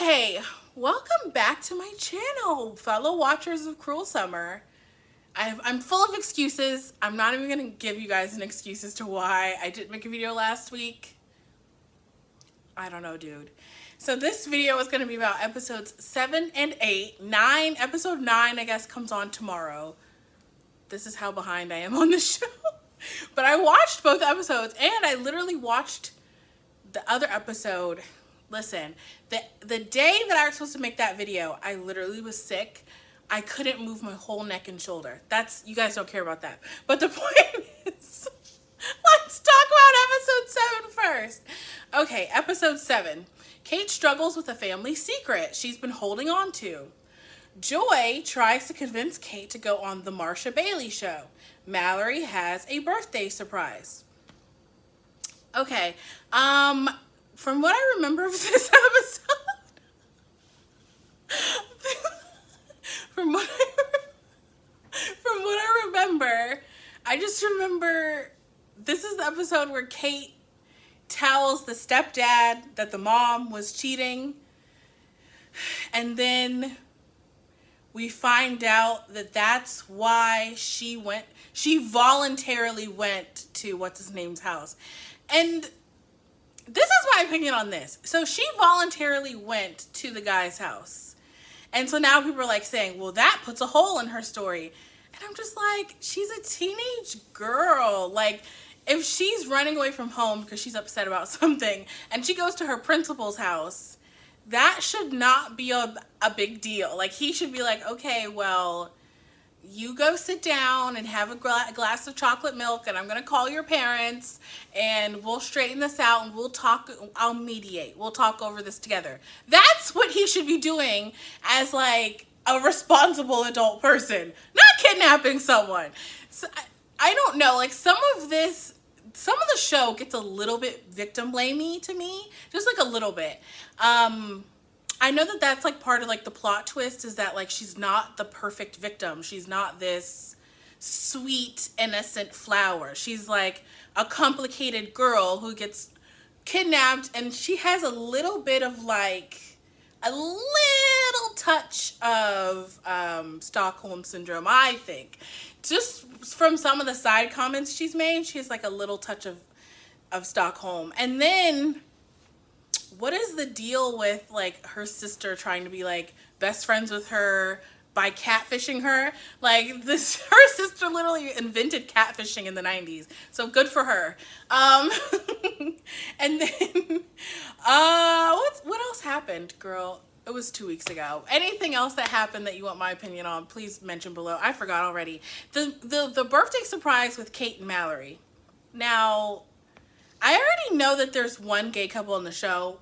Okay, welcome back to my channel, fellow watchers of Cruel Summer. I'm full of excuses. I'm not even going to give you guys an excuse as to why I didn't make a video last week. I don't know, dude. So this video is going to be about episodes 7 and 8. Episode 9, I guess, comes on tomorrow. This is how behind I am on the show. But I watched both episodes, and I literally watched the other episode. Listen, the day that I was supposed to make that video, I literally was sick. I couldn't move my whole neck and shoulder. You guys don't care about that. But the point is, let's talk about episode 7 first. Okay, episode 7. Kate struggles with a family secret she's been holding on to. Joy tries to convince Kate to go on the Marsha Bailey show. Mallory has a birthday surprise. Okay, from what I remember of this episode, from what I remember, I just remember this is the episode where Kate tells the stepdad that the mom was cheating, and then we find out that that's why she voluntarily went to what's-his-name's house. And this is my opinion on this. So she voluntarily went to the guy's house. And so now people are like saying, well, that puts a hole in her story. And I'm just like, she's a teenage girl. Like, if she's running away from home because she's upset about something and she goes to her principal's house, that should not be a big deal. Like, he should be like, okay, well, you go sit down and have a glass of chocolate milk, and I'm going to call your parents, and we'll straighten this out, and we'll talk. I'll mediate. We'll talk over this together. That's what he should be doing as, like, a responsible adult person, not kidnapping someone. So, I don't know. Like, some of the show gets a little bit victim blamey to me, just like a little bit. I know that that's like part of like the plot twist is that like she's not the perfect victim. She's not this sweet, innocent flower. She's like a complicated girl who gets kidnapped, and she has a little bit of like a little touch of Stockholm syndrome, I think. Just from some of the side comments she's made, she has like a little touch of Stockholm. And then what is the deal with like her sister trying to be like best friends with her by catfishing her? Like her sister literally invented catfishing in the 90s. So good for her. And then what else happened, girl? It was 2 weeks ago. Anything else that happened that you want my opinion on, please mention below. I forgot already. The birthday surprise with Kate and Mallory. Now, I already know that there's one gay couple in the show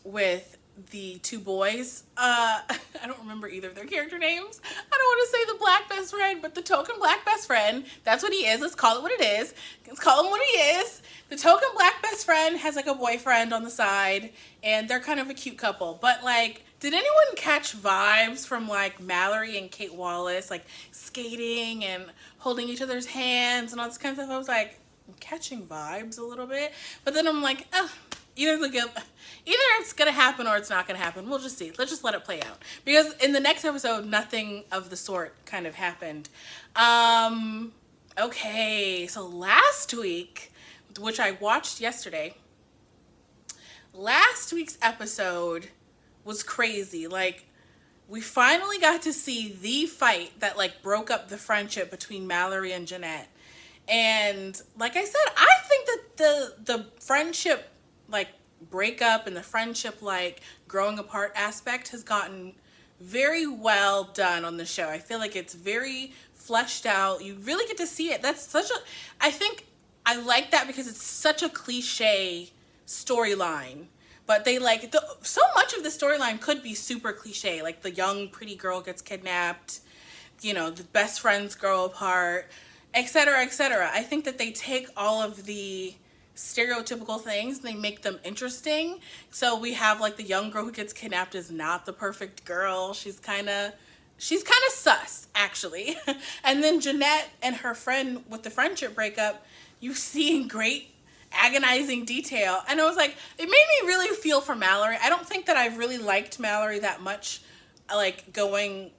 with the two boys. I don't remember either of their character names. I don't want to say the black best friend, but the token black best friend. That's what he is. Let's call it what it is. Let's call him what he is. The token black best friend has like a boyfriend on the side, and they're kind of a cute couple. But like, did anyone catch vibes from like Mallory and Kate Wallace, like skating and holding each other's hands and all this kind of stuff? I was like, I'm catching vibes a little bit, but then I'm like, oh, either it's gonna happen or it's not gonna happen. We'll just see. Let's just let it play out, because in the next episode nothing of the sort kind of happened. Okay, so last week, which I watched yesterday, last week's episode was crazy. Like, we finally got to see the fight that like broke up the friendship between Mallory and Jeanette. And like I said, I think that the friendship like breakup and the friendship like growing apart aspect has gotten very well done on the show. I feel like it's very fleshed out. You really get to see it. I think I like that because it's such a cliche storyline. But they like so much of the storyline could be super cliche. Like the young pretty girl gets kidnapped, you know, the best friends grow apart, etc., etc. I think that they take all of the stereotypical things and they make them interesting. So we have like the young girl who gets kidnapped is not the perfect girl. She's kind of sus, actually. And then Jeanette and her friend with the friendship breakup, you see in great agonizing detail. And I was like, it made me really feel for Mallory. I don't think that I've really liked Mallory that much, like going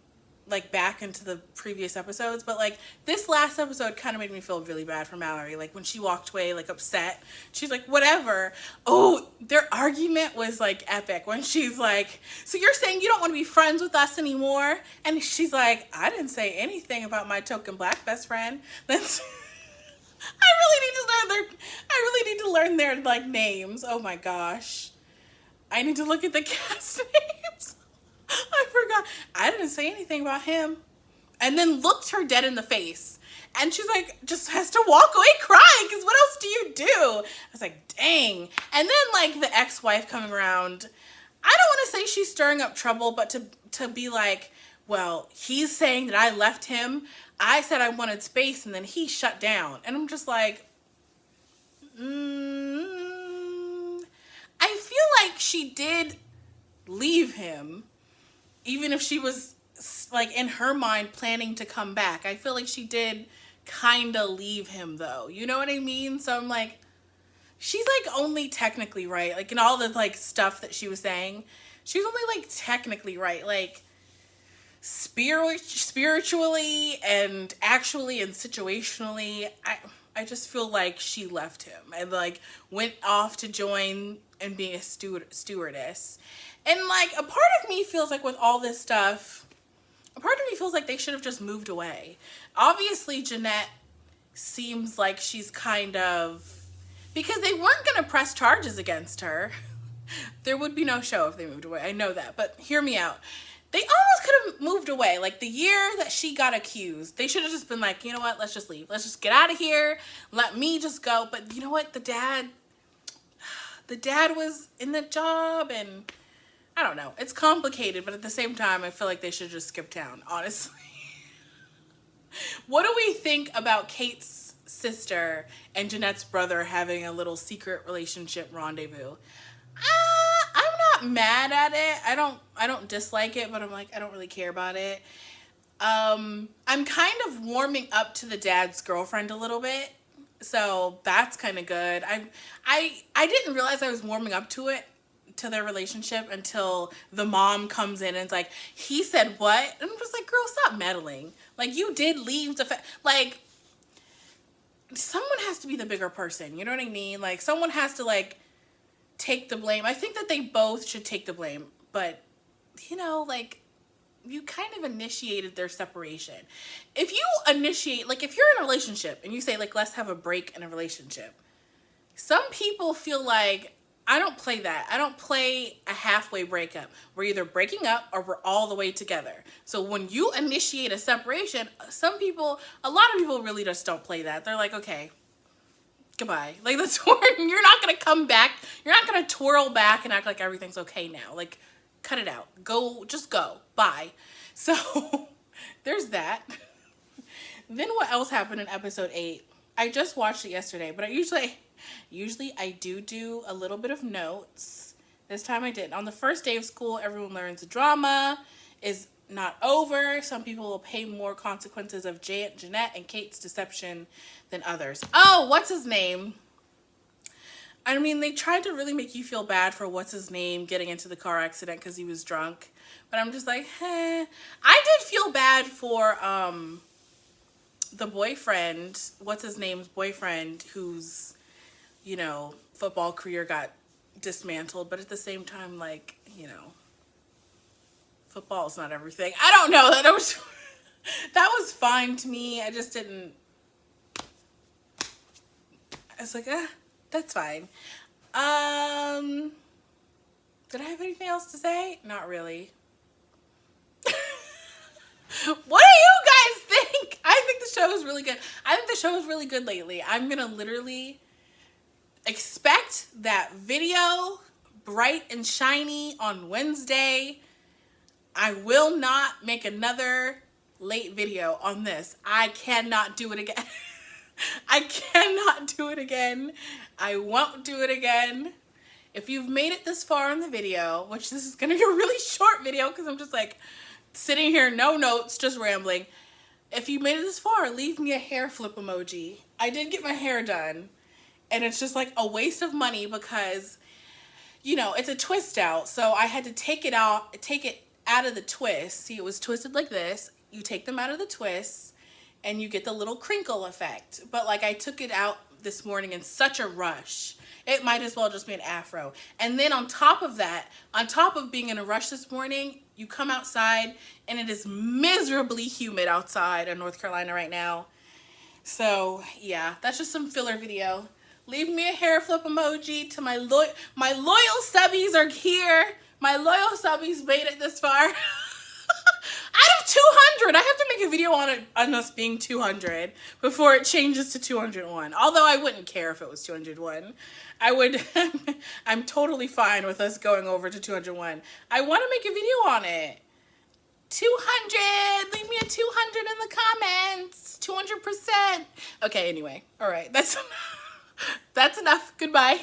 like back into the previous episodes, but like this last episode kind of made me feel really bad for Mallory. Like when she walked away like upset, she's like, whatever. Oh, their argument was like epic when she's like, so you're saying you don't want to be friends with us anymore? And she's like, I didn't say anything about my token black best friend. That's I really need to learn their like names. Oh my gosh. I need to look at the cast names. I forgot. I didn't say anything about him. And then looked her dead in the face. And she's like, just has to walk away crying, because what else do you do? I was like, dang. And then like the ex-wife coming around. I don't want to say she's stirring up trouble, but to be like, well, he's saying that I left him. I said I wanted space, and then he shut down. And I'm just like, I feel like she did leave him. Even if she was, like, in her mind planning to come back. I feel like she did kind of leave him, though. You know what I mean? So I'm like, she's, like, only technically right. Like, in all the, like, stuff that she was saying, she was only, like, technically right. Like, spiritually and actually and situationally, I just feel like she left him and, like, went off to join and being a stewardess. And, like, a part of me feels like with all this stuff, a part of me feels like they should have just moved away. Obviously, Jeanette seems like she's kind of... Because they weren't going to press charges against her. There would be no show if they moved away. I know that. But hear me out. They almost could have moved away. Like, the year that she got accused, they should have just been like, you know what? Let's just leave. Let's just get out of here. Let me just go. But you know what? The dad was in the job, and... I don't know. It's complicated, but at the same time, I feel like they should just skip town, honestly. What do we think about Kate's sister and Jeanette's brother having a little secret relationship rendezvous? I'm not mad at it. I don't dislike it, but I'm like, I don't really care about it. I'm kind of warming up to the dad's girlfriend a little bit. So that's kind of good. I didn't realize I was warming up to their relationship until the mom comes in and it's like, he said what? And I'm just like, girl, stop meddling. Like, you did leave like, someone has to be the bigger person. You know what I mean? Like, someone has to, like, take the blame. I think that they both should take the blame. But, you know, like, you kind of initiated their separation. If you initiate, like, if you're in a relationship and you say, like, let's have a break in a relationship, some people feel like, I don't play that. I don't play a halfway breakup. We're either breaking up or we're all the way together. So when you initiate a separation, a lot of people really just don't play that. They're like, okay, goodbye. Like, you're not going to come back. You're not going to twirl back and act like everything's okay now. Like, cut it out. Just go. Bye. So there's that. Then what else happened in episode 8? I just watched it yesterday, but Usually I do a little bit of notes. This time I didn't. On the first day of school, everyone learns the drama is not over. Some people will pay more consequences of Jeanette and Kate's deception than others. Oh, what's his name? I mean, they tried to really make you feel bad for what's his name getting into the car accident because he was drunk. But I'm just like, I did feel bad for the boyfriend, what's his name's boyfriend, who's, you know, football career got dismantled, but at the same time, like, you know, football's not everything. I don't know. That was fine to me. I just didn't. I was like, that's fine. Did I have anything else to say? Not really. What do you guys think? I think the show is really good. I think the show is really good lately. I'm gonna literally expect that video bright and shiny on Wednesday. I will not make another late video on this. I cannot do it again. I cannot do it again. I won't do it again. If you've made it this far in the video, which this is going to be a really short video because I'm just like sitting here, no notes, just rambling. If you made it this far, leave me a hair flip emoji. I did get my hair done. And it's just like a waste of money because, you know, it's a twist out. So I had to take it out of the twist. See, it was twisted like this. You take them out of the twist and you get the little crinkle effect. But like I took it out this morning in such a rush. It might as well just be an afro. And then on top of that, on top of being in a rush this morning, you come outside and it is miserably humid outside in North Carolina right now. So yeah, that's just some filler video. Leave me a hair flip emoji to my loyal subbies are here. My loyal subbies made it this far. Out of 200, I have to make a video on us being 200 before it changes to 201. Although I wouldn't care if it was 201. I would, I'm totally fine with us going over to 201. I want to make a video on it. 200, leave me a 200 in the comments. 200%. Okay, anyway. All right, that's enough. Goodbye.